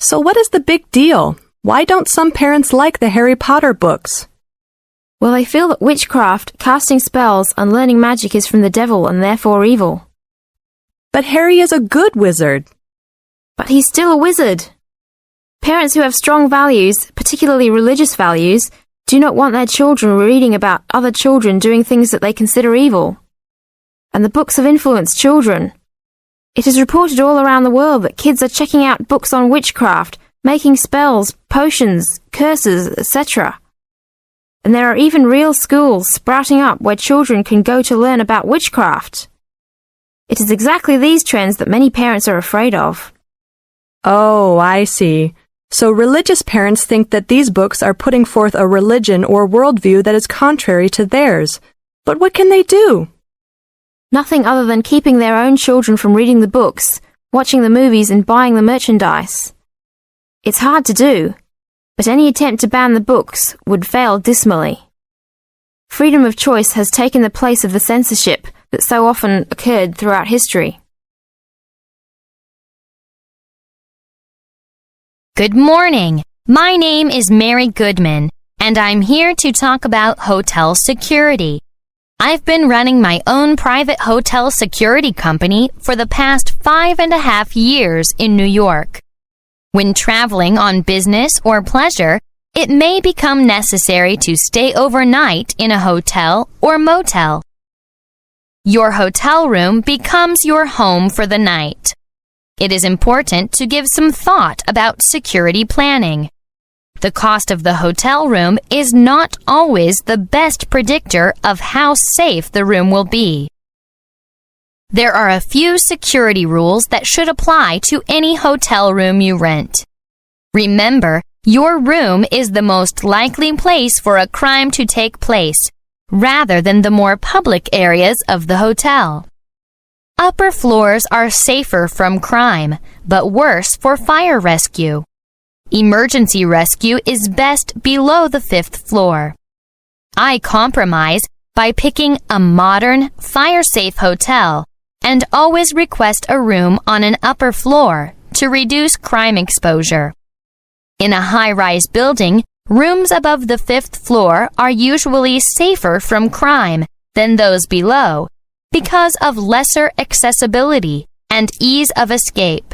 So what is the big deal? Why don't some parents like the Harry Potter books? Well, they feel that witchcraft, casting spells, and learning magic is from the devil and therefore evil. But Harry is a good wizard. But he's still a wizard. Parents who have strong values, particularly religious values, do not want their children reading about other children doing things that they consider evil. And the books have influenced children. It is reported all around the world that kids are checking out books on witchcraft, making spells, potions, curses, etc. And there are even real schools sprouting up where children can go to learn about witchcraft. It is exactly these trends that many parents are afraid of. Oh, I see. So religious parents think that these books are putting forth a religion or worldview that is contrary to theirs. But what can they do? Nothing other than keeping their own children from reading the books, watching the movies and buying the merchandise. It's hard to do, but any attempt to ban the books would fail dismally. Freedom of choice has taken the place of the censorship that so often occurred throughout history. Good morning. My name is Mary Goodman, and I'm here to talk about hotel security. I've been running my own private hotel security company for the past 5.5 years in New York. When traveling on business or pleasure, it may become necessary to stay overnight in a hotel or motel. Your hotel room becomes your home for the night. It is important to give some thought about security planning. The cost of the hotel room is not always the best predictor of how safe the room will be. There are a few security rules that should apply to any hotel room you rent. Remember, your room is the most likely place for a crime to take place, rather than the more public areas of the hotel. Upper floors are safer from crime, but worse for fire rescue. Emergency rescue is best below the 5th floor. I compromise by picking a modern, fire-safe hotel and always request a room on an upper floor to reduce crime exposure. In a high-rise building, rooms above the 5th floor are usually safer from crime than those below because of lesser accessibility and ease of escape.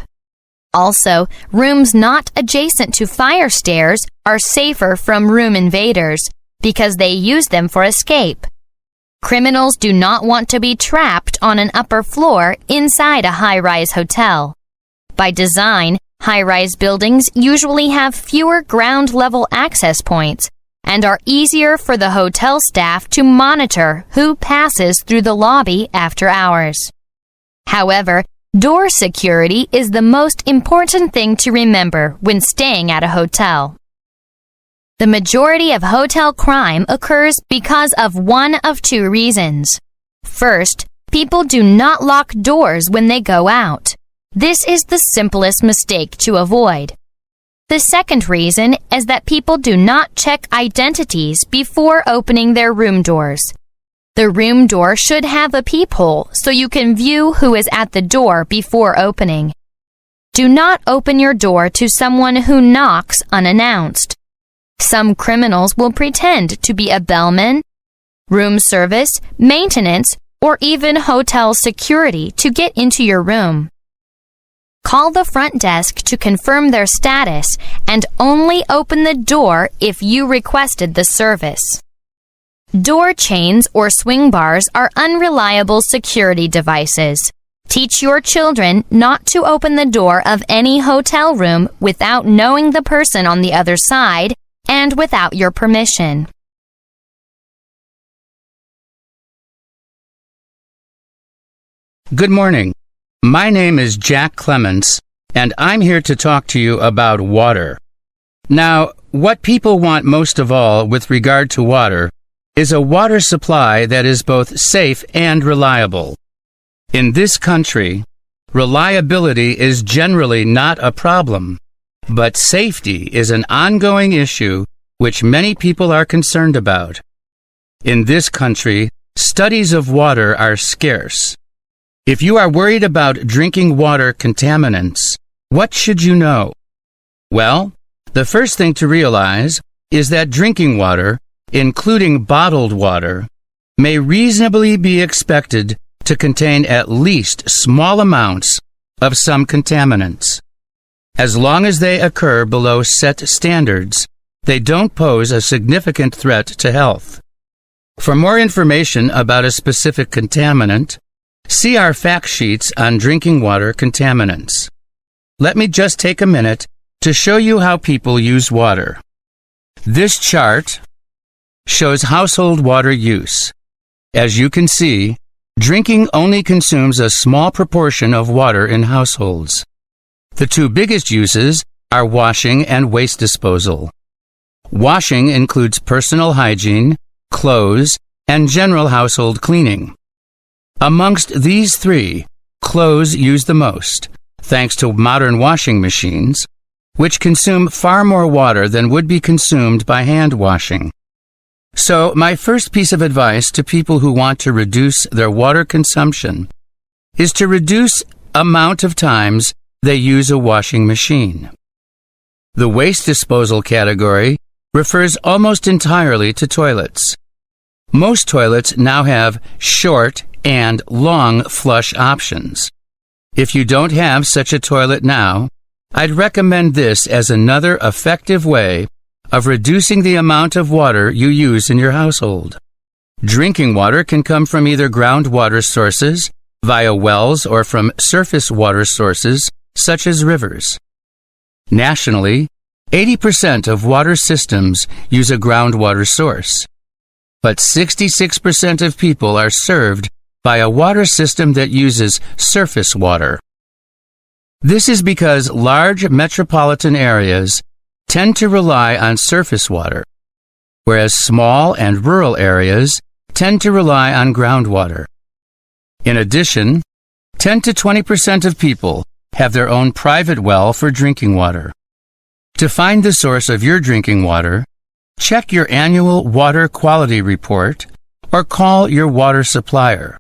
Also, rooms not adjacent to fire stairs are safer from room invaders because they use them for escape. Criminals do not want to be trapped on an upper floor inside a high-rise hotel. By design, high-rise buildings usually have fewer ground-level access points and are easier for the hotel staff to monitor who passes through the lobby after hours. However, door security is the most important thing to remember when staying at a hotel. The majority of hotel crime occurs because of one of two reasons. First, people do not lock doors when they go out. This is the simplest mistake to avoid. The second reason is that people do not check identities before opening their room doors. The room door should have a peephole so you can view who is at the door before opening. Do not open your door to someone who knocks unannounced. Some criminals will pretend to be a bellman, room service, maintenance, or even hotel security to get into your room. Call the front desk to confirm their status and only open the door if you requested the service. Door chains or swing bars are unreliable security devices. Teach your children not to open the door of any hotel room without knowing the person on the other side and without your permission. Good morning. My name is Jack Clements, and I'm here to talk to you about water. Now, what people want most of all with regard to water is a water supply that is both safe and reliable. In this country, reliability is generally not a problem, but safety is an ongoing issue which many people are concerned about. In this country, studies of water are scarce. If you are worried about drinking water contaminants, what should you know? Well, the first thing to realize is that drinking water, including bottled water, may reasonably be expected to contain at least small amounts of some contaminants. As long as they occur below set standards, they don't pose a significant threat to health. For more information about a specific contaminant, see our fact sheets on drinking water contaminants. Let me just take a minute to show you how people use water. This chart shows household water use. As you can see, drinking only consumes a small proportion of water in households. The two biggest uses are washing and waste disposal. Washing includes personal hygiene, clothes, and general household cleaning. Amongst these three, clothes use the most, thanks to modern washing machines, which consume far more water than would be consumed by hand washing. So, my first piece of advice to people who want to reduce their water consumption is to reduce amount of times they use a washing machine. The waste disposal category refers almost entirely to toilets. Most toilets now have short and long flush options. If you don't have such a toilet now, I'd recommend this as another effective way of reducing the amount of water you use in your household. Drinking water can come from either groundwater sources, via wells, or from surface water sources, such as rivers. Nationally, 80% of water systems use a groundwater source, but 66% of people are served by a water system that uses surface water. This is because large metropolitan areas tend to rely on surface water, whereas small and rural areas tend to rely on groundwater. In addition, 10 to 20% of people have their own private well for drinking water. To find the source of your drinking water, check your annual water quality report or call your water supplier.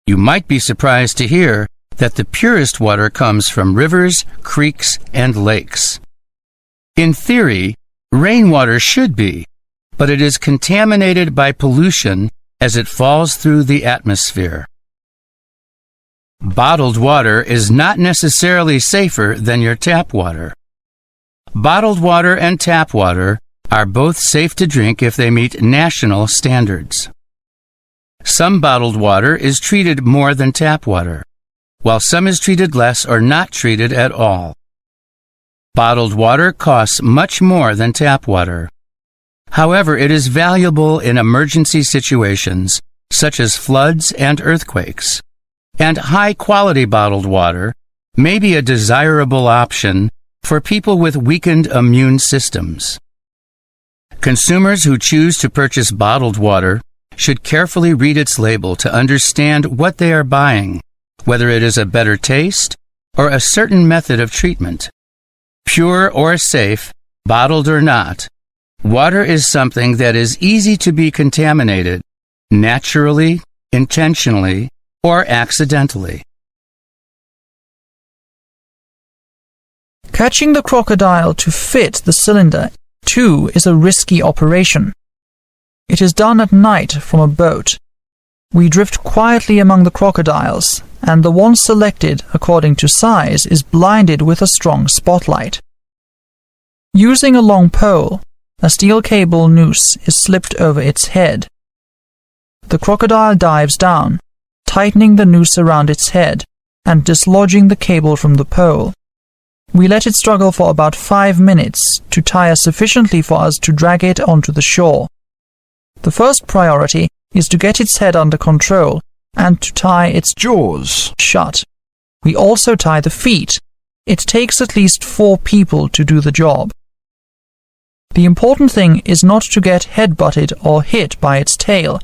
You might be surprised to hear that the purest water comes from rivers, creeks, and lakes. In theory, rainwater should be, but it is contaminated by pollution as it falls through the atmosphere. Bottled water is not necessarily safer than your tap water. Bottled water and tap water are both safe to drink if they meet national standards. Some bottled water is treated more than tap water, while some is treated less or not treated at all. Bottled water costs much more than tap water. However, it is valuable in emergency situations, such as floods and earthquakes. And high-quality bottled water may be a desirable option for people with weakened immune systems. Consumers who choose to purchase bottled water should carefully read its label to understand what they are buying, whether it is a better taste or a certain method of treatment. Pure or safe, bottled or not, water is something that is easy to be contaminated, naturally, intentionally, or accidentally. Catching the crocodile to fit the cylinder, too, is a risky operation. It is done at night from a boat. We drift quietly among the crocodiles, and the one selected according to size is blinded with a strong spotlight. Using a long pole, a steel cable noose is slipped over its head. The crocodile dives down, tightening the noose around its head and dislodging the cable from the pole. We let it struggle for about 5 minutes to tire sufficiently for us to drag it onto the shore. The first priority is to get its head under control and to tie its jaws shut. We also tie the feet. It takes at least 4 people to do the job. The important thing is not to get head-butted or hit by its tail,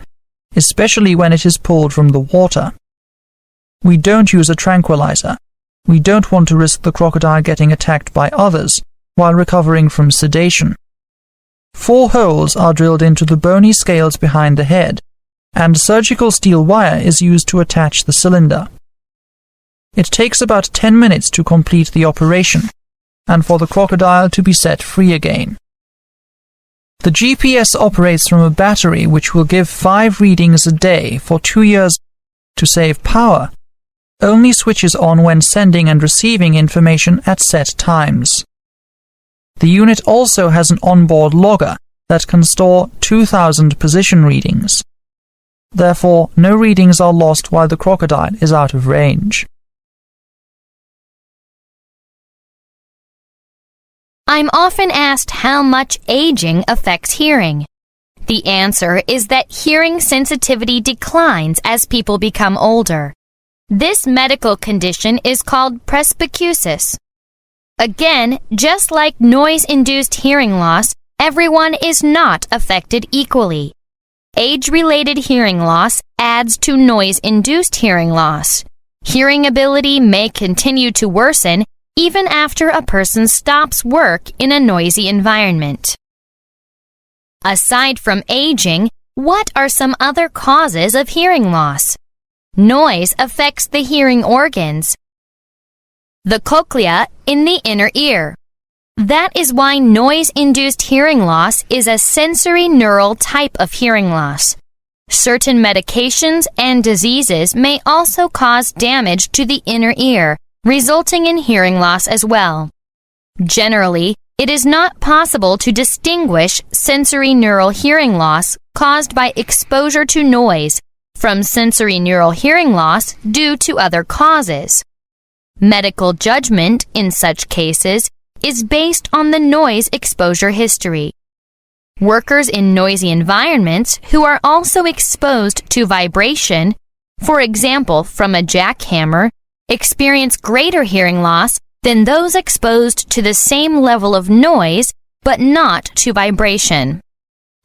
especially when it is pulled from the water. We don't use a tranquilizer. We don't want to risk the crocodile getting attacked by others while recovering from sedation. 4 holes are drilled into the bony scales behind the head, and surgical steel wire is used to attach the cylinder. It takes about 10 minutes to complete the operation. and for the crocodile to be set free again. The GPS operates from a battery which will give 5 readings a day for 2 years. To save power, only switches on when sending and receiving information at set times. The unit also has an onboard logger that can store 2,000 position readings. Therefore, no readings are lost while the crocodile is out of range. I'm often asked how much aging affects hearing. The answer is that hearing sensitivity declines as people become older. This medical condition is called presbycusis. Again, just like noise-induced hearing loss, everyone is not affected equally. Age-related hearing loss adds to noise-induced hearing loss. Hearing ability may continue to worsen even after a person stops work in a noisy environment. Aside from aging, what are some other causes of hearing loss? Noise affects the hearing organs. The cochlea in the inner ear. That is why noise-induced hearing loss is a sensory neural type of hearing loss. Certain medications and diseases may also cause damage to the inner ear, resulting in hearing loss as well. Generally, it is not possible to distinguish sensory neural hearing loss caused by exposure to noise from sensory neural hearing loss due to other causes. Medical judgment in such cases is based on the noise exposure history. Workers in noisy environments who are also exposed to vibration, for example from a jackhammer, experience greater hearing loss than those exposed to the same level of noise but not to vibration.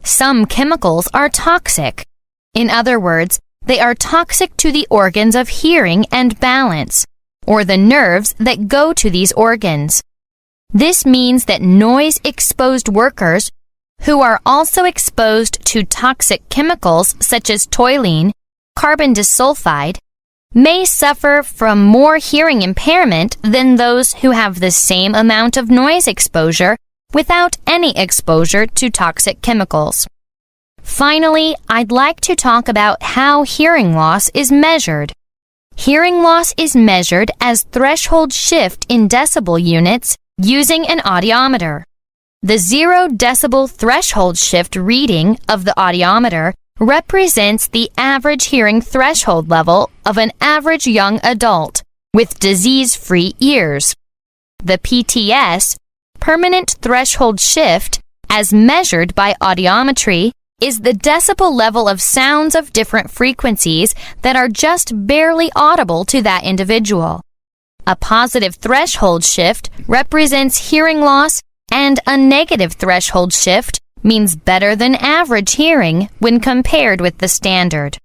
Some chemicals are toxic. In other words, they are toxic to the organs of hearing and balance, or the nerves that go to these organs. This means that noise-exposed workers who are also exposed to toxic chemicals such as toluene, carbon disulfide, may suffer from more hearing impairment than those who have the same amount of noise exposure without any exposure to toxic chemicals. Finally, I'd like to talk about how hearing loss is measured. Hearing loss is measured as threshold shift in decibel units using an audiometer. The 0 decibel threshold shift reading of the audiometer represents the average hearing threshold level of an average young adult with disease-free ears. The PTS, permanent threshold shift, as measured by audiometry, is the decibel level of sounds of different frequencies that are just barely audible to that individual. A positive threshold shift represents hearing loss, and a negative threshold shift means better than average hearing when compared with the standard.